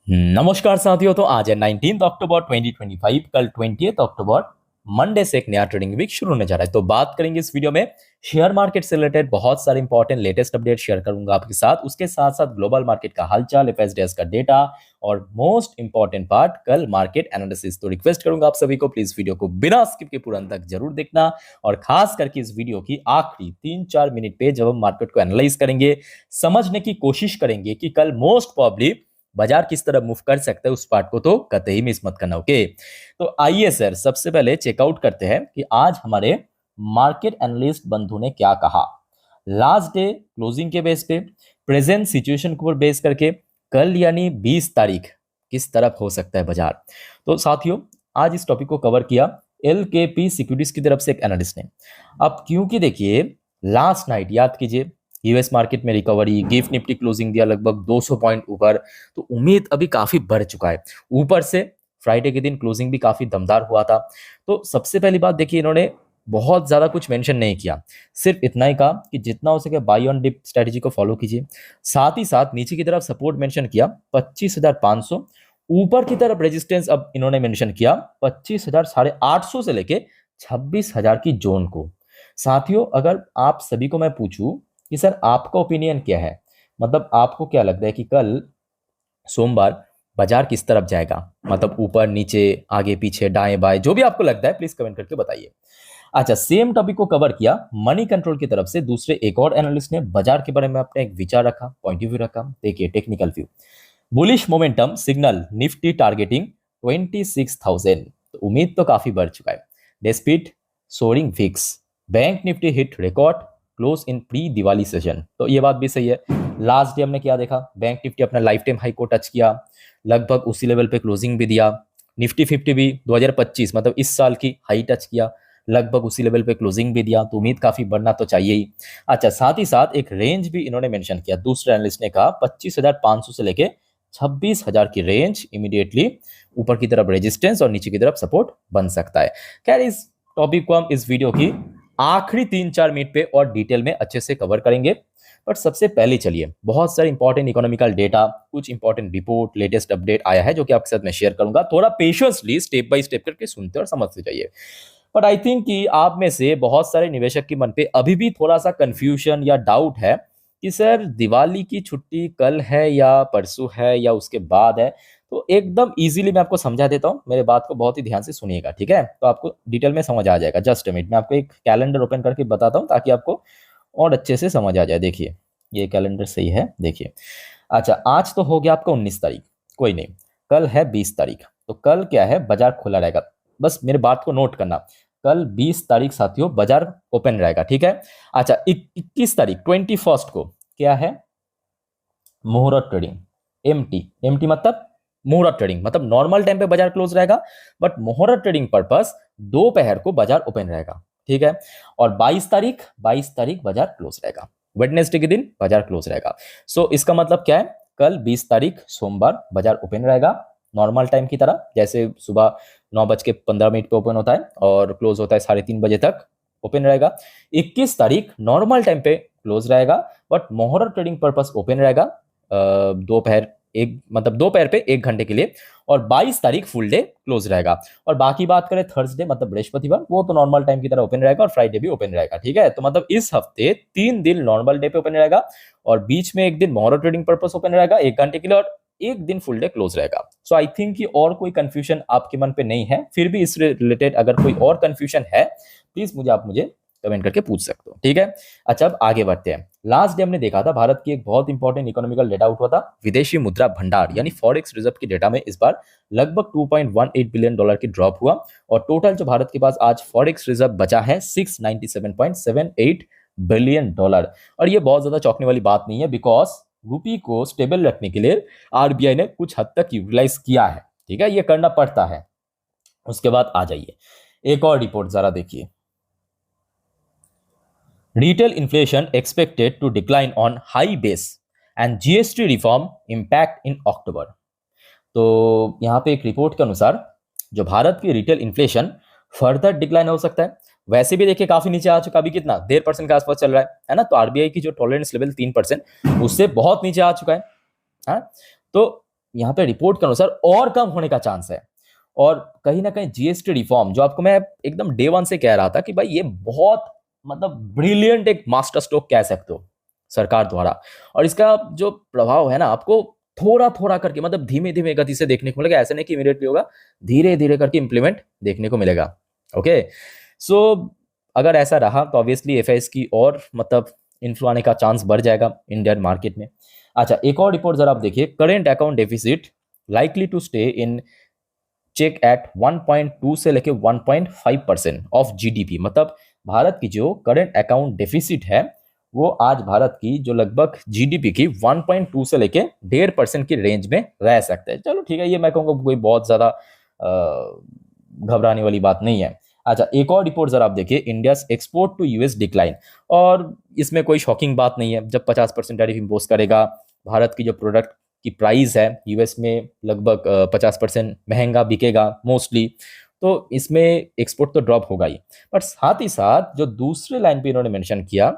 नमस्कार साथियों। तो आज है 19 अक्टूबर 2025, कल 20 अक्टूबर मंडे से एक नया ट्रेडिंग वीक शुरू होने जा रहा है। तो बात करेंगे इस वीडियो में शेयर मार्केट से रिलेटेड बहुत सारे इंपॉर्टेंट लेटेस्ट अपडेट शेयर करूंगा आपके साथ। उसके साथ साथ ग्लोबल मार्केट का हालचाल, एफएसडीएस का डेटा और मोस्ट इंपॉर्टेंट पार्ट कल मार्केट एनालिसिस। तो रिक्वेस्ट करूंगा आप सभी को प्लीज वीडियो को बिना स्किप के पूरा अंत तक जरूर देखना, और खास करके इस वीडियो की आखिरी 3-4 मिनट पे जब हम मार्केट को एनालाइज करेंगे, समझने की कोशिश करेंगे कि कल मोस्ट प्रॉब्ली बाजार किस तरह मूव कर सकता है, उस पार्ट को तो कतई मिस मत करना। ओके, तो आइए सर सबसे पहले चेकआउट करते हैं कि आज हमारे मार्केट एनालिस्ट बंधु ने क्या कहा। लास्ट डे क्लोजिंग के बेस पे, प्रेजेंट सिचुएशन को बेस करके कल यानी 20 तारीख किस तरफ हो सकता है बाजार। तो साथियों आज इस टॉपिक को कवर किया एलकेपी सिक्योरिटीज की तरफ से एक एनालिस्ट ने। अब क्योंकि देखिए लास्ट नाइट याद कीजिए यूएस मार्केट में रिकवरी, गिफ्ट निफ्टी क्लोजिंग दिया लगभग 200 पॉइंट ऊपर, तो उम्मीद अभी काफी बढ़ चुका है। ऊपर से फ्राइडे के दिन क्लोजिंग भी काफी दमदार हुआ था। तो सबसे पहली बात देखिए, इन्होंने बहुत ज्यादा कुछ मेंशन नहीं किया, सिर्फ इतना ही कहा कि जितना हो सके बाई ऑन डिप स्ट्रेटजी को फॉलो कीजिए। साथ ही साथ नीचे की तरफ सपोर्ट मेंशन किया 25,500, ऊपर की तरफ रेजिस्टेंस अब इन्होंने मेंशन किया 25,850 से लेके 26,000 की जोन को। साथियों अगर आप सभी को मैं पूछूं कि सर आपका ओपिनियन क्या है, मतलब आपको क्या लगता है कि कल सोमवार बाजार किस तरफ जाएगा, मतलब ऊपर नीचे आगे पीछे दाएं बाएं, जो भी आपको लगता है प्लीज कमेंट करके बताइए। अच्छा, सेम टॉपिक को कवर किया मनी कंट्रोल की तरफ से दूसरे एक और एनालिस्ट ने बाजार के बारे में अपना एक विचार रखा, पॉइंट ऑफ व्यू रखा। देखिए technical view, bullish momentum signal Nifty targeting 26,000, तो उम्मीद तो काफी बढ़ चुका है। Despite soaring fix, bank Nifty hit record close in pre Diwali session, तो ये बात भी सही है। लास्ट डे हमने क्या देखा, बैंक निफ्टी अपना लाइफ टाइम हाई को टच किया, लगभग उसी लेवल पे क्लोजिंग भी दिया। निफ्टी 50 भी 2025 मतलब इस साल की हाई टच किया, लगभग उसी लेवल पे क्लोजिंग भी दिया, तो उम्मीद काफी बढ़ना तो चाहिए ही। अच्छा, साथ ही साथ एक रेंज भी इन्होंने मेंशन किया, दूसरे एनालिस्ट ने कहा 25,500 से लेके 26,000 की रेंज इमीडिएटली ऊपर की तरफ रेजिस्टेंस और नीचे की तरफ सपोर्ट बन सकता है। खैर इस टॉपिक को हम इस वीडियो की आखिरी 3-4 मिनट पे और डिटेल में अच्छे से कवर करेंगे। बट सबसे पहले चलिए, बहुत सारे इंपॉर्टेंट इकोनॉमिकल डेटा, कुछ इंपॉर्टेंट रिपोर्ट, लेटेस्ट अपडेट आया है जो कि आपके साथ मैं शेयर करूंगा। थोड़ा पेशेंसली स्टेप बाय स्टेप करके सुनते और समझते जाइए। बट आई थिंक कि आप में से बहुत सारे निवेशक के मन पे अभी भी थोड़ा सा कंफ्यूजन या डाउट है कि सर दिवाली की छुट्टी कल है या परसों है या उसके बाद है। तो एकदम इजीली मैं आपको समझा देता हूँ, मेरे बात को बहुत ही ध्यान से सुनिएगा, ठीक है? तो आपको डिटेल में समझ आ जाएगा। जस्ट मिनट मैं आपको एक कैलेंडर ओपन करके बताता हूँ ताकि आपको और अच्छे से समझ आ जाए। देखिए ये कैलेंडर सही है, देखिए। अच्छा, आज तो हो गया आपका 19 तारीख, कोई नहीं, कल है 20 तारीख। तो कल क्या है, बाजार खुला रहेगा। बस मेरे बात को नोट करना, कल 20 तारीख साथियों बाजार ओपन रहेगा, ठीक है? अच्छा, 21 तारीख 21 को क्या है, मुहूर्त ट्रेडिंग, एमटी मतलब मुहूर्त ट्रेडिंग, मतलब नॉर्मल टाइम पे बाजार क्लोज रहेगा, बट मुहूर्त ट्रेडिंग पर्पस दोपहर को बाजार ओपन रहेगा, ठीक है? और 22 तारीख बाजार क्लोज रहेगा, वेडनेसडे के दिन बाजार क्लोज रहेगा। सो इसका मतलब क्या है, कल 20 तारीख सोमवार बाजार ओपन रहेगा नॉर्मल टाइम की तरह, जैसे सुबह 9:15 पे ओपन होता है और क्लोज होता है 3:30 बजे तक ओपन रहेगा। 21 तारीख नॉर्मल टाइम पे क्लोज रहेगा, बट मुहूर्त ट्रेडिंग पर्पस ओपन रहेगा दोपहर एक, मतलब दोपहर पे 1 घंटे के लिए। और 22 तारीख फुल डे क्लोज रहेगा। और बाकी बात करें थर्सडे मतलब बृहस्पतिवार, वो तो नॉर्मल टाइम की तरह ओपन रहेगा और फ्राइडे भी ओपन रहेगा, ठीक है? तो मतलब इस हफ्ते 3 दिन नॉर्मल डे पे ओपन रहेगा और बीच में एक दिन मुहूर्त ट्रेडिंग पर्पस ओपन रहेगा 1 घंटे के लिए, और एक दिन फुल डे क्लोज रहेगा। सो आई थिंक कि और कोई कंफ्यूजन आपके मन पे नहीं है। फिर भी इससे रिलेटेड अगर कोई और कंफ्यूजन है प्लीज मुझे कमेंट करके पूछ सकते हो, ठीक है? अच्छा, अब आगे बढ़ते हैं। लास्ट डे हमने देखा था भारत की एक बहुत इंपॉर्टेंट इकोनॉमिकल डेटा आउट हुआ था, विदेशी मुद्रा भंडार यानी फॉरेक्स रिजर्व की डेटा में इस बार लगभग $2.18 बिलियन की ड्रॉप हुआ, और टोटल जो भारत के पास आज फॉरेक्स रिजर्व बचा है $697.78 बिलियन। और ये बहुत ज्यादा चौंकने वाली बात नहीं है, बिकॉज रूपी को स्टेबल रखने के लिए आरबीआई ने कुछ हद तक यूटिलाइज किया है, ठीक है? ये करना पड़ता है। उसके बाद आ जाइए एक और रिपोर्ट जरा देखिए, Retail inflation expected to decline on high base and GST reform impact in October। तो यहाँ पे एक रिपोर्ट के अनुसार जो भारत की रिटेल इन्फ्लेशन फर्दर डिक्लाइन हो सकता है। वैसे भी देखिए काफी नीचे आ चुका, अभी कितना 1.5% के आसपास चल रहा है ना? तो आरबीआई की जो टॉलरेंस लेवल 3% उससे बहुत नीचे आ चुका है। हाँ? तो यहाँ पे रिपोर्ट के अनुसार और कम होने का चांस है। और कहीं ना कहीं जीएसटी रिफॉर्म, जो आपको मैं एकदम डे वन से कह रहा था कि भाई ये बहुत मतलब ब्रिलियंट एक मास्टर स्ट्रोक कह सकते हो सरकार द्वारा, और इसका जो प्रभाव है ना आपको थोड़ा थोड़ा करके मतलब धीमे धीमे गति से देखने को मिलेगा। ऐसा नहीं कि इमीडिएटली होगा, धीरे धीरे करके इंप्लीमेंट देखने को मिलेगा। ओके, सो अगर ऐसा रहा तो ऑब्वियसली एफआईएस की और मतलब इन्फ्लो आने का चांस बढ़ जाएगा इंडियन मार्केट में। अच्छा, एक और रिपोर्ट जरा आप देखिए, current account deficit likely to stay in check at 1.2 से लेके 1.5% ऑफ जीडीपी। मतलब भारत की जो करंट अकाउंट डेफिसिट है वो आज भारत की जो लगभग जीडीपी की 1.2 से लेके 1.5% की रेंज में रह सकते हैं। चलो ठीक है, ये मैं कहूँगा कोई बहुत ज्यादा घबराने वाली बात नहीं है। अच्छा, एक और रिपोर्ट जरा आप देखिए, India export to US decline. और इसमें कोई शॉकिंग बात नहीं है, जब 50% टैरिफ इम्पोज करेगा, भारत की जो प्रोडक्ट की प्राइस है यूएस में लगभग 50% महंगा बिकेगा मोस्टली, तो इसमें एक्सपोर्ट तो ड्रॉप होगा ही। बट साथ ही साथ जो दूसरे लाइन पे इन्होंने मेंशन किया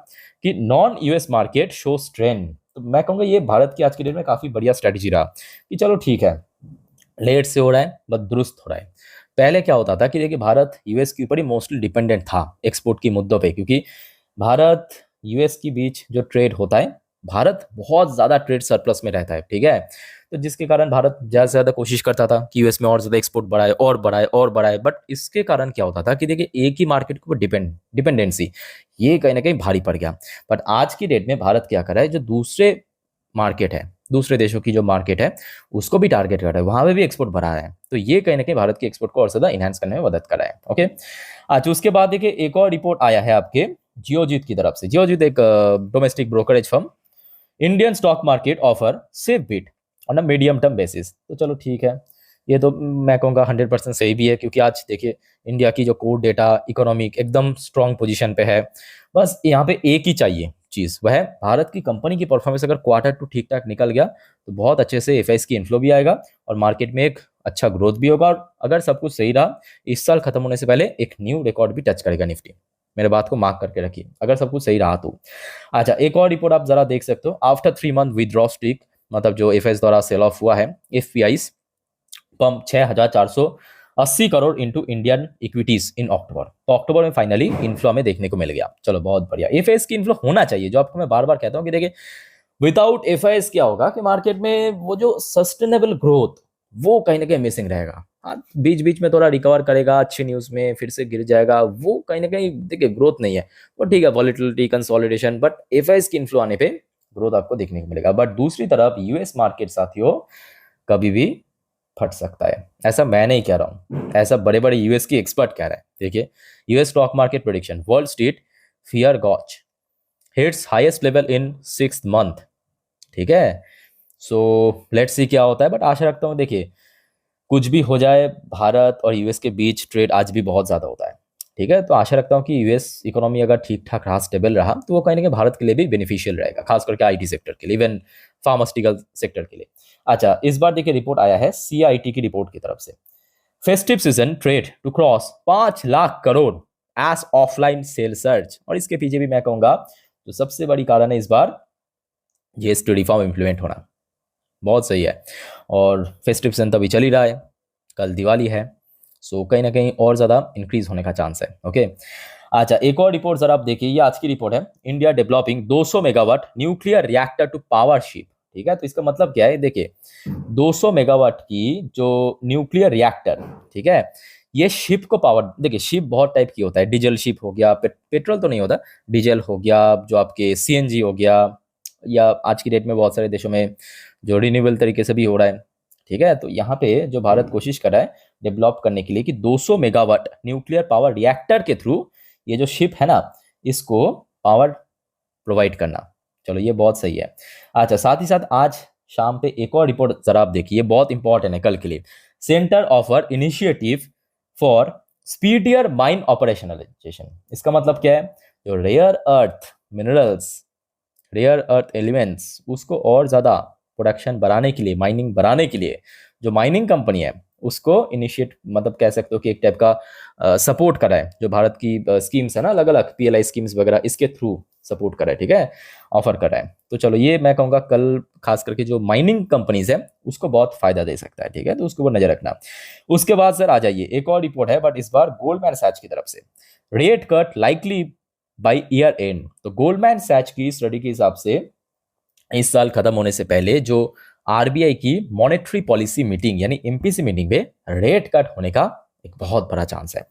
कि non US market show strength, तो मैं कहूँगा ये भारत की आज की डेट में काफी बढ़िया स्ट्रेटेजी रहा कि चलो ठीक है, लेट से हो रहा है बट दुरुस्त हो रहा है। पहले क्या होता था कि देखिए भारत यूएस के ऊपर ही मोस्टली डिपेंडेंट था एक्सपोर्ट की मुद्दों पे, क्योंकि भारत यूएस के बीच जो ट्रेड होता है, भारत बहुत ज़्यादा ट्रेड सरप्लस में रहता है, ठीक है। तो जिसके कारण भारत ज़्यादा से ज़्यादा कोशिश करता था कि यूएस में और ज़्यादा एक्सपोर्ट बढ़ाए और बढ़ाए और बढ़ाए। बट इसके कारण क्या होता था कि देखिए एक ही मार्केट के ऊपर डिपेंडेंसी ये कहीं ना कहीं भारी पड़ गया। बट आज की डेट में भारत क्या कर रहा है, जो दूसरे मार्केट है, दूसरे देशों की जो मार्केट है उसको भी टारगेट कर रहा है, वहां पे भी एक्सपोर्ट बढ़ा रहा है। तो ये कहीं ना कहीं भारत की एक्सपोर्ट को और ज्यादा इनहेंस करने में मदद कर रहा है। ओके, अच्छा उसके बाद देखिए एक और रिपोर्ट आया है आपके जियोजीत की तरफ से। जियोजीत एक domestic brokerage firm, Indian stock market offer safe bit on a medium term basis. तो चलो ठीक है, ये तो मैं कहूँगा 100% सही भी है, क्योंकि आज देखिए इंडिया की जो कोर डेटा इकोनॉमिक एकदम स्ट्रॉन्ग पोजीशन पे है। बस यहाँ पे एक ही चाहिए चीज़, वह है भारत की कंपनी की परफॉर्मेंस अगर क्वार्टर टू ठीक ठाक निकल गया तो बहुत अच्छे से एफआईएस की इन्फ्लो भी आएगा और मार्केट में एक अच्छा ग्रोथ भी होगा। और अगर सब कुछ सही रहा, इस साल खत्म होने से पहले एक न्यू रिकॉर्ड भी टच करेगा निफ्टी। मेरे बात को मार्क करके रखिए, अगर सब कुछ सही रहा तो। अच्छा, एक और रिपोर्ट आप जरा देख सकते हो, आफ्टर 3 मंथ विदड्रॉ स्ट्रीक, मतलब जो एफआईएस द्वारा सेल ऑफ हुआ है, FPIs pump 6,480 crore into Indian equities in October. तो अक्टूबर में फाइनली इन्फ्लो हमें देखने को मिल गया। चलो बहुत बढ़िया, एफआईएस की इन्फ्लो होना चाहिए, जो आपको मैं बार बार कहता हूं कि देखिए विदाउट एफआईएस क्या होगा कि मार्केट में वो जो सस्टेनेबल ग्रोथ वो कहीं ना कहीं मिसिंग रहेगा। हाँ, बीच बीच में थोड़ा रिकवर करेगा अच्छी न्यूज में, फिर से गिर जाएगा, वो कहीं ना कहीं देखिए ग्रोथ नहीं है। वो ठीक है, वॉलिटिलिटी कंसोलिडेशन, बट एफआईएस की इन्फ्लो आने पे ग्रोथ आपको देखने को मिलेगा। बट दूसरी तरफ यूएस मार्केट साथियों कभी भी फट सकता है, ऐसा मैं नहीं कह रहा हूं, ऐसा बड़े बड़े यूएस की एक्सपर्ट कह रहे हैं। देखिए US stock market prediction, world street fear gauge hits highest level in 6th month, ठीक है। सो लेट्स सी क्या होता है, बट आशा रखता हूँ देखिए कुछ भी हो जाए, भारत और यूएस के बीच ट्रेड आज भी बहुत ज़्यादा होता है, ठीक है। तो आशा रखता हूँ कि यूएस इकोनॉमी अगर ठीक ठाक रहा, स्टेबल रहा, तो वो कहीं ना कहीं भारत के लिए भी बेनिफिशियल रहेगा, खास करके आईटी सेक्टर के लिए, इवन फार्मास्यूटिकल सेक्टर के लिए। अच्छा, इस बार देखिए रिपोर्ट आया है सीआईटी की रिपोर्ट की तरफ से, festive season trade to cross 5 lakh crore as offline sale search. और इसके पीछे भी मैं कहूँगा तो सबसे बड़ी कारण है इस बार जीएसटी रिफॉर्म इंप्लीमेंट होना, बहुत सही है। और फेस्टिव सीजन तो अभी चल ही रहा है, कल दिवाली है, सो कहीं ना कहीं और ज़्यादा इंक्रीज होने का चांस है। ओके, अच्छा एक और रिपोर्ट जरा आप देखिए, ये आज की रिपोर्ट है, India developing 200 megawatt nuclear reactor to power ship, ठीक है। तो इसका मतलब क्या है, देखिए 200 मेगावाट की जो न्यूक्लियर रिएक्टर, ठीक है, ये शिप को पावर, देखिए शिप बहुत टाइप की होता है, डीजल शिप हो गया, पेट्रोल तो नहीं होता, डीजल हो गया, जो आपके सीएनजी हो गया, या आज की डेट में बहुत सारे देशों में जो रिन्यूएबल तरीके से भी हो रहा है, ठीक है। तो यहाँ पे जो भारत कोशिश कर रहा है डेवलप करने के लिए कि 200 मेगावाट न्यूक्लियर पावर रिएक्टर के थ्रू ये जो शिप है ना, इसको पावर प्रोवाइड करना। चलो ये बहुत सही है। अच्छा, साथ ही साथ आज शाम पे एक और रिपोर्ट जरा आप देखिए, बहुत इंपॉर्टेंट है कल के लिए, centre offer initiative for speedier mine operationalisation. इसका मतलब क्या है, जो rare earth minerals, rare earth elements, उसको और ज़्यादा प्रोडक्शन बढ़ाने के लिए, माइनिंग बढ़ाने के लिए जो माइनिंग कंपनी है उसको इनिशिएट, मतलब कह सकते हो कि एक टाइप का सपोर्ट करा है, जो भारत की स्कीम्स है ना, अलग अलग पीएलआई स्कीम्स वगैरह, इसके थ्रू सपोर्ट करा है, ठीक है, ऑफर करा है। तो चलो ये मैं कहूँगा कल खास करके जो माइनिंग कंपनीज है उसको बहुत फायदा दे सकता है, ठीक है, तो उसके ऊपर नजर रखना। उसके बाद सर आ जाइए, एक और रिपोर्ट है बट इस बार गोल्डमैन सैच की तरफ से, rate cut likely by year and. तो गोल्डमैन सैच की स्टडी के हिसाब से इस साल खत्म होने से पहले जो आरबीआई की मॉनेटरी पॉलिसी मीटिंग यानी एमपीसी मीटिंग में रेट कट होने का एक बहुत बड़ा चांस है,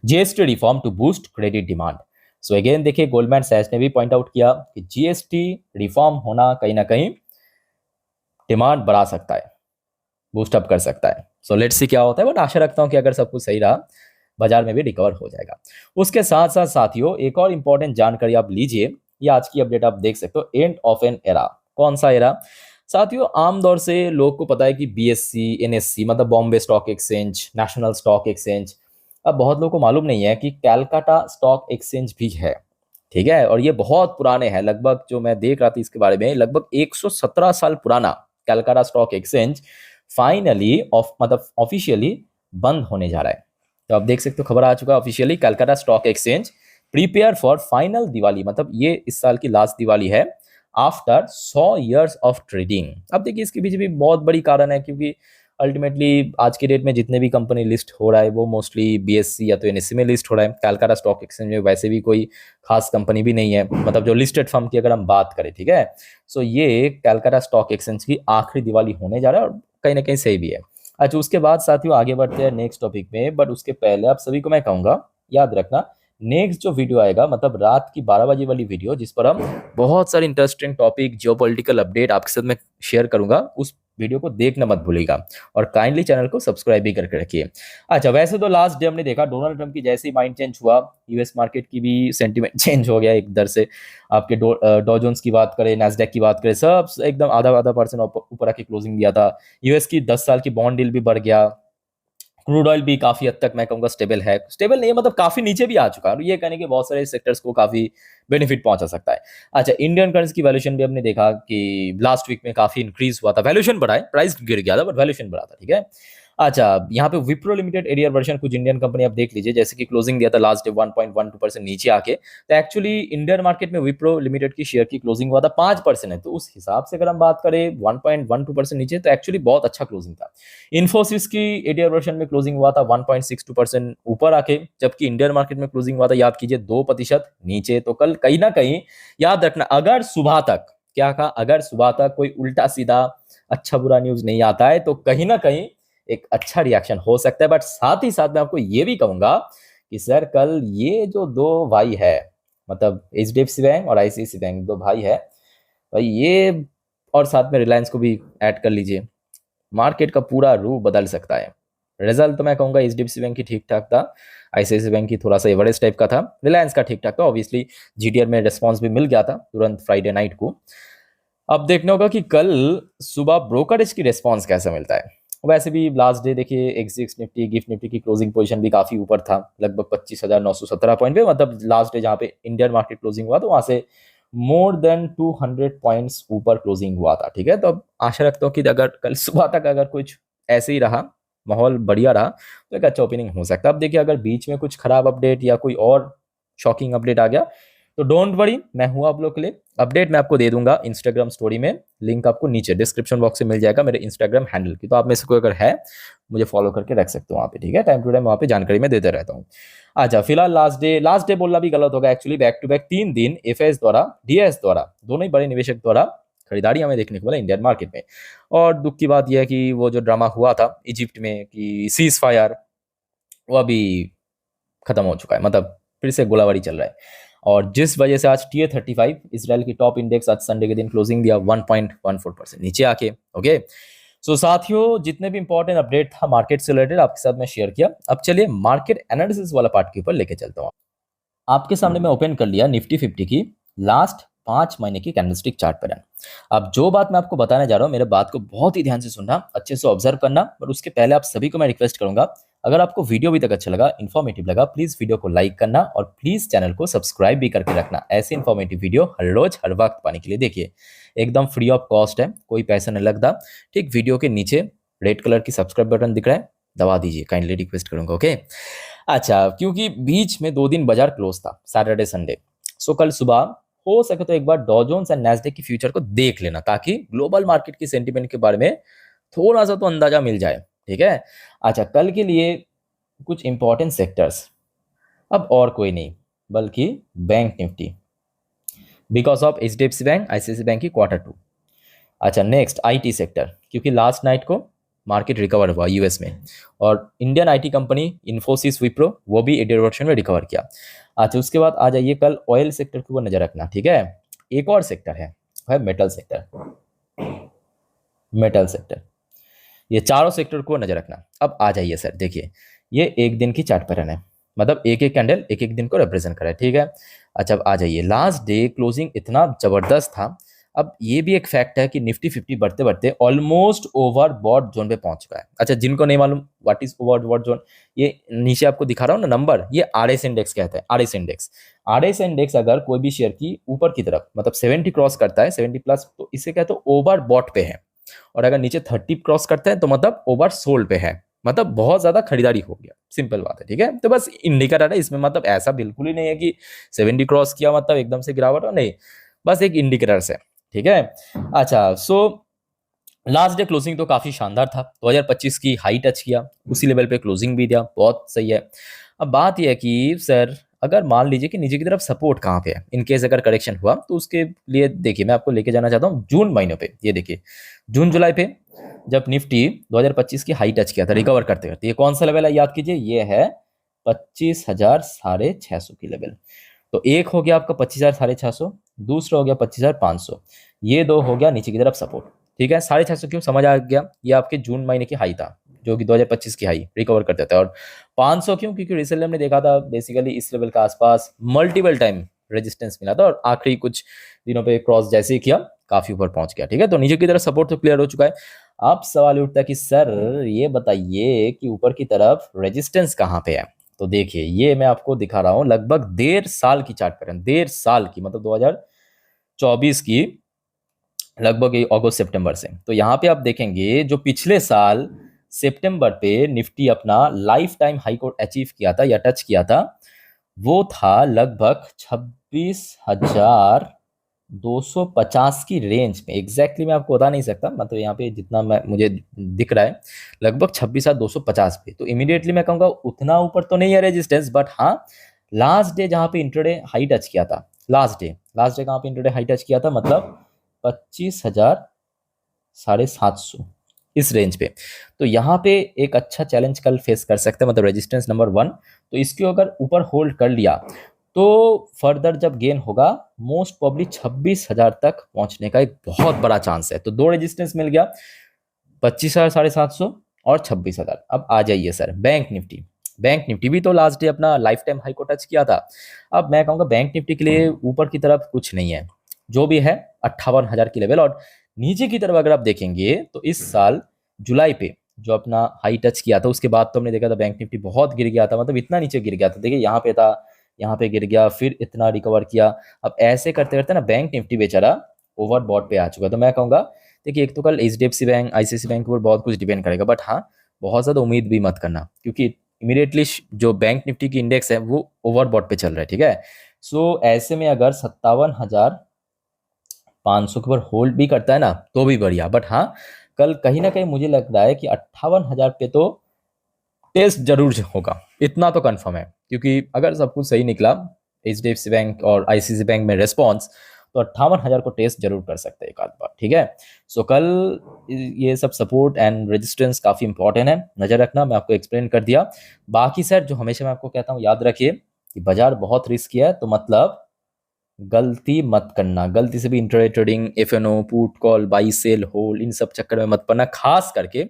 GST reform to boost credit demand. So again देखिए, गोल्डमैन सैच ने भी पॉइंट आउट किया कि जीएसटी रिफॉर्म होना कहीं ना कहीं डिमांड बढ़ा सकता है, बूस्ट अप कर सकता है। सो लेट्स सी क्या होता है, बट आशा रखता हूं कि अगर सब कुछ सही रहा बाजार में भी रिकवर हो जाएगा। उसके साथ साथ साथियों एक और इंपॉर्टेंट जानकारी आप लीजिए, ये आज की अपडेट आप देख सकते हो, एंड ऑफ एन एरा। कौन सा एरा साथियों? आमतौर से लोग को पता है कि बीएससी एनएससी मतलब Bombay stock exchange, national stock exchange. अब बहुत लोगों को मालूम नहीं है कि कैलकाटा स्टॉक एक्सचेंज भी है, ठीक है, और ये बहुत पुराने हैं, लगभग जो मैं देख रहा था इसके बारे में लगभग 117 साल पुराना कैलकाटा स्टॉक एक्सचेंज फाइनली मतलब ऑफिशियली बंद होने जा रहा है। तो आप देख सकते हो, खबर आ चुका है officially, Calcutta stock exchange prepare for final Diwali, मतलब ये इस साल की लास्ट दिवाली है आफ्टर 100 इयर्स ऑफ ट्रेडिंग। अब देखिए इसके पीछे भी बहुत बड़ी कारण है, क्योंकि अल्टीमेटली आज के डेट में जितने भी कंपनी लिस्ट हो रहा है वो मोस्टली बीएससी या तो एनएससी में लिस्ट हो रहा है। कैलकाटा स्टॉक एक्सचेंज में वैसे भी कोई खास कंपनी भी नहीं है, मतलब जो लिस्टेड फर्म की अगर हम बात करें, ठीक है। सो ये कैलकाटा स्टॉक एक्सचेंज की आखिरी दिवाली होने जा रहा है और कहीं ना कहीं सही भी है। अच्छा, उसके बाद साथियों आगे बढ़ते हैं नेक्स्ट टॉपिक में, बट उसके पहले आप सभी को मैं कहूंगा याद रखना, नेक्स्ट जो वीडियो आएगा मतलब रात की 12 बजे वाली वीडियो, जिस पर हम बहुत सारे इंटरेस्टिंग टॉपिक जियोपॉलिटिकल अपडेट आपके साथ मैं शेयर करूंगा, उस वीडियो को देखना मत भूलिएगा और काइंडली चैनल को सब्सक्राइब भी करके रखिए। अच्छा, वैसे तो लास्ट डे हमने देखा डोनाल्ड ट्रंप की जैसे ही माइंड चेंज हुआ, यूएस मार्केट की भी सेंटीमेंट चेंज हो गया एक दर से। आपके डॉ जोन्स की बात करें, नैस्डैक की बात करें, सब एकदम आधा आधा परसेंट ऊपर आके क्लोजिंग दिया था। यूएस की 10 साल की बॉन्ड डील भी बढ़ गया। क्रूड ऑयल भी काफी हद तक मैं कहूंगा स्टेबल है, स्टेबल नहीं है मतलब काफी नीचे भी आ चुका है, और ये कहने के बहुत सारे सेक्टर्स को काफी बेनिफिट पहुंचा सकता है। अच्छा, इंडियन करेंसी की वैल्यूएशन भी हमने देखा कि लास्ट वीक में काफी इंक्रीज हुआ था, वैल्यूएशन बढ़ा है, प्राइस गिर गया था बट वैल्यूएशन बढ़ा था, ठीक है। अच्छा, यहाँ पे विप्रो लिमिटेड एरियर वर्जन कुछ इंडियन कंपनी आप देख लीजिए, जैसे कि क्लोजिंग दिया था लास्ट डे 1.12% नीचे आके, तो एक्चुअली इंडियन मार्केट में विप्रो लिमिटेड की शेयर की क्लोजिंग हुआ था 5% है, तो उस हिसाब से अगर हम बात करें 1.12% नीचे, तो एक्चुअली बहुत अच्छा क्लोजिंग था। इन्फोसिस की एरियर वर्जन में क्लोजिंग हुआ था 1.62% ऊपर आके, जबकि इंडियन मार्केट में क्लोजिंग हुआ था याद कीजिए 2% नीचे। तो कल कहीं ना कहीं याद रखना, अगर सुबह तक क्या कहा, अगर सुबह तक कोई उल्टा सीधा अच्छा बुरा न्यूज नहीं आता है तो कहीं ना कहीं एक अच्छा रिएक्शन हो सकता है। बट साथ ही साथ मैं आपको ये भी कहूंगा कि सर कल ये जो दो भाई है, मतलब एचडीएफसी बैंक और आईसीआईसी बैंक, दो भाई है भाई ये, और साथ में रिलायंस को भी ऐड कर लीजिए, मार्केट का पूरा रूप बदल सकता है। रिजल्ट तो मैं कहूंगा एचडीएफसी बैंक की ठीक ठाक था, आईसीआईसी बैंक की थोड़ा सा एवरेज टाइप का था, रिलायंस का ठीक ठाक था। ऑब्वियसली जीटीआर में रिस्पॉन्स भी मिल गया था तुरंत फ्राइडे नाइट को। अब देखना होगा कि कल सुबह ब्रोकरेज की रिस्पॉन्स कैसा मिलता है। वैसे भी लास्ट डे देखिए एक्सिस निफ्टी गिफ्ट निफ्टी की क्लोजिंग पोजीशन भी काफी ऊपर था, लगभग 25,917 पॉइंट पे, मतलब लास्ट डे जहाँ पे इंडियन मार्केट क्लोजिंग हुआ तो वहां से मोर देन 200 पॉइंट्स ऊपर क्लोजिंग हुआ था, ठीक है। तो अब आशा रखता हूँ कि अगर कल सुबह तक अगर कुछ ऐसे ही रहा, माहौल बढ़िया रहा, तो एक अच्छा ओपनिंग हो सकता है। अब देखिए अगर बीच में कुछ खराब अपडेट या कोई और शॉकिंग अपडेट आ गया तो डोंट वरी, मैं हूं आप लोग के लिए। अपडेट मैं आपको दे दूंगा इंस्टाग्राम स्टोरी में, लिंक आपको नीचे डिस्क्रिप्शन बॉक्स से मिल जाएगा मेरे इंस्टाग्राम हैंडल की, तो आप में से कोई अगर है मुझे फॉलो करके रख सकते हो वहाँ पे, ठीक है। टाइम टू टाइम वहाँ पे जानकारी मैं देते रहता हूँ। अच्छा, फिलहाल लास्ट डे बोलना भी गलत होगा एक्चुअली, बैक टू बैक 3 दिन एफएस द्वारा डीएस द्वारा दोनों ही बड़े निवेशक द्वारा खरीदारी हमें देखने को मिला इंडियन मार्केट में। और दुख की बात यह है कि वो जो ड्रामा हुआ था इजिप्ट में कि सीज फायर, वो अभी खत्म हो चुका है, मतलब फिर से गोलाबारी चल रहा है, और जिस वजह से आज TA35 इसराइल की टॉप इंडेक्स आज संडे के दिन क्लोजिंग दिया 1.14% नीचे आके। ओके, सो साथियों जितने भी इंपॉर्टेंट अपडेट था मार्केट से रिलेटेड आपके साथ मैं शेयर किया। अब चलिए मार्केट एनालिसिस वाला पार्ट के ऊपर लेके चलता हूँ। आपके सामने मैं ओपन कर लिया निफ्टी 50 की लास्ट 5 महीने की कैंडलस्टिक चार्ट पैटर्न। अब जो बात मैं आपको बताने जा रहा हूँ, मेरे बात को बहुत ही ध्यान से सुनना, अच्छे से ऑब्जर्व करना, पर उसके पहले आप सभी को मैं रिक्वेस्ट करूंगा, अगर आपको वीडियो अभी तक अच्छा लगा, इन्फॉर्मेटिव लगा, प्लीज वीडियो को लाइक करना और प्लीज चैनल को सब्सक्राइब भी करके रखना। ऐसे इन्फॉर्मेटिव वीडियो हर रोज हर वक्त पाने के लिए देखिए, एकदम फ्री ऑफ कॉस्ट है, कोई पैसा नहीं लगता। ठीक, वीडियो के नीचे रेड कलर की सब्सक्राइब बटन दिख रहा है, दबा दीजिए, काइंडली रिक्वेस्ट करूंगा। ओके, अच्छा, क्योंकि बीच में 2 दिन बाजार क्लोज था, सैटरडे संडे, सो कल सुबह हो सके तो एक बार डॉ जोन्स एंड नैस्डैक की फ्यूचर को देख लेना, ताकि ग्लोबल मार्केट की सेंटीमेंट के बारे में थोड़ा सा तो अंदाजा मिल जाए, ठीक है। अच्छा, कल के लिए कुछ इंपॉर्टेंट सेक्टर्स, अब और कोई नहीं बल्कि bank Nifty, because of HDFC bank, ICICI bank की Q2। अच्छा, नेक्स्ट आईटी सेक्टर, क्योंकि लास्ट नाइट को मार्केट रिकवर हुआ यूएस में, और Indian IT company Infosys Wipro वो भी 8% में रिकवर किया। अच्छा, उसके बाद आ जाइए कल ऑयल सेक्टर के ऊपर नजर रखना, ठीक है। एक और सेक्टर है मेटल सेक्टर, मेटल सेक्टर, ये चारों सेक्टर को नजर रखना। अब आ जाइए सर, देखिए ये एक दिन की चार्ट पैटर्न है, मतलब एक एक कैंडल एक एक दिन को रिप्रेजेंट करे, ठीक है। अच्छा, अब आ जाइए, लास्ट डे क्लोजिंग इतना जबरदस्त था। अब ये भी एक फैक्ट है कि निफ्टी 50 बढ़ते बढ़ते ऑलमोस्ट ओवरबॉट जोन पे पहुंच चुका है। अच्छा, जिनको नहीं मालूम व्हाट इज ओवरबॉट जोन, ये नीचे आपको दिखा रहा हूँ ना नंबर, ये आरएस इंडेक्स कहते हैं। आरएस इंडेक्स, आरएस इंडेक्स अगर कोई भी शेयर की ऊपर की तरफ मतलब 70 क्रॉस करता है, 70 प्लस, तो इसे कहते हैं ओवरबॉट पे है, और अगर नीचे 30 क्रॉस करते हैं तो मतलब ओवर सोल्ड पे है, मतलब बहुत ज्यादा खरीदारी हो गया, सिंपल बात है, ठीक है। तो बस इंडिकेटर है इसमें, मतलब ऐसा बिल्कुल ही नहीं है कि 70 क्रॉस किया मतलब एकदम से गिरावट हो, नहीं, बस एक इंडिकेटर है, ठीक है। अच्छा, सो लास्ट डे क्लोजिंग तो काफी शानदार था, 2025 की हाई टच किया, उसी लेवल पे क्लोजिंग भी दिया, बहुत सही है। अब बात यह है कि सर अगर मान लीजिए कि नीचे की तरफ सपोर्ट कहाँ पे है, इनकेस अगर करेक्शन हुआ तो उसके लिए देखिए मैं आपको लेके जाना चाहता हूँ जून महीनों पे। ये देखिए जून जुलाई पे जब निफ्टी 2025 की हाई टच किया था रिकवर करते करते, ये कौन सा लेवल है याद कीजिए, ये है 25,650 की लेवल। तो एक हो गया आपका 25,650, दूसरा हो गया 25,500, ये दो हो गया नीचे की तरफ सपोर्ट, ठीक है। 650 क्यों, समझ आ गया, ये आपके जून महीने की हाई था जो कि 2025 की हाई रिकवर कर देता है। और 500 क्यों, क्योंकि रिसेंटली हमने देखा था बेसिकली इस लेवल के आसपास मल्टीपल टाइम रेजिस्टेंस मिला था, और आखिरी कुछ दिनों पे क्रॉस जैसे ही किया काफी ऊपर पहुंच गया, ठीक है। तो नीचे की तरफ सपोर्ट तो क्लियर हो चुका है। अब सवाल उठता है कि सर ये बताइए कि ऊपर की तरफ रेजिस्टेंस कहाँ पे है। तो देखिए ये मैं आपको दिखा रहा हूँ लगभग 1.5 साल की चार्ट पैटर्न, 1.5 साल की, मतलब 2024 की लगभग अगस्त सितंबर से। तो यहाँ पे आप देखेंगे जो पिछले साल सितंबर पे निफ्टी अपना लाइफ टाइम हाई को अचीव किया था या टच किया था, वो था लगभग 26,250 की रेंज में। एग्जैक्टली मैं आपको बता नहीं सकता, मतलब यहाँ पे जितना मुझे दिख रहा है लगभग 26,250 पे। तो इमीडिएटली मैं कहूँगा उतना ऊपर तो नहीं है रेजिस्टेंस, बट हाँ लास्ट डे जहाँ पे इंट्राडे हाई टच किया था, लास्ट डे कहाँ पे इंट्राडे हाई टच किया था, मतलब 25,750 इस रेंज पे। तो यहाँ पे एक अच्छा चैलेंज कल फेस कर सकते हैं, मतलब रेजिस्टेंस नंबर 1। तो इसको अगर ऊपर होल्ड कर लिया तो फर्दर जब गेन होगा मोस्ट प्रॉब्ली 26,000 तक पहुंचने का एक बहुत बड़ा चांस है। तो दो रेजिस्टेंस मिल गया, 25,750 और 26,000। अब आ जाइए sir bank Nifty, bank Nifty भी तो लास्ट डे अपना लाइफ टाइम हाई को टच किया था। अब मैं कहूँगा बैंक निफ्टी के लिए ऊपर की तरफ कुछ नहीं है, जो भी है 58,000 की लेवल। और नीचे की तरफ अगर आप देखेंगे तो इस साल जुलाई पे जो अपना हाई टच किया था उसके बाद तो हमने देखा था बैंक निफ्टी बहुत गिर गया था, मतलब इतना नीचे गिर गया था, देखिए यहाँ पे था, यहाँ पे गिर गया, फिर इतना रिकवर किया। अब ऐसे करते करते ना बैंक निफ्टी बेचारा ओवरबॉट पे आ चुका। तो मैं कहूँगा देखिए एक तो कल एचडीएफसी बैंक, आईसीआईसी बैंक के ऊपर बहुत कुछ डिपेंड करेगा, बट हाँ बहुत ज़्यादा उम्मीद भी मत करना, क्योंकि इमीडिएटली जो बैंक निफ्टी की इंडेक्स है वो ओवरबॉट पे चल रहा है, ठीक है। सो ऐसे में अगर 57,500 के ऊपर होल्ड भी करता है ना तो भी बढ़िया, बट हाँ कल कहीं ना कहीं मुझे लग रहा है कि 58,000 पे तो टेस्ट जरूर होगा, इतना तो कंफर्म है। क्योंकि अगर सब कुछ सही निकला एचडीएफसी बैंक और आईसीआईसी बैंक में रेस्पॉन्स, तो 58,000 को टेस्ट जरूर कर सकते हैं एक आध बार, ठीक है। सो कल ये सब सपोर्ट एंड रेजिस्टेंस काफी इंपॉर्टेंट है, नजर रखना, मैं आपको एक्सप्लेन कर दिया। बाकी सर जो हमेशा मैं आपको कहता हूँ याद रखिए कि बाजार बहुत रिस्की है, तो मतलब गलती मत करना, गलती से भी intraday trading, FNO, put call, buy sell hold, इन सब चक्कर में मत पड़ना। खास करके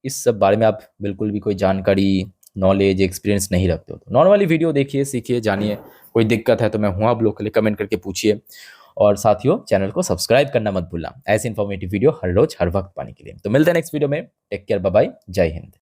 इस सब बारे में आप बिल्कुल भी कोई जानकारी, नॉलेज, एक्सपीरियंस नहीं रखते हो तो नॉर्मली वीडियो देखिए, सीखिए, जानिए। कोई दिक्कत है तो मैं हूँ आप लोग के लिए, कमेंट करके पूछिए। और साथियों चैनल को सब्सक्राइब करना मत भूलना ऐसे इन्फॉर्मेटिव वीडियो हर रोज हर वक्त पाने के लिए। तो मिलते हैं नेक्स्ट वीडियो में, टेक केयर, बाय बाय, जय हिंद।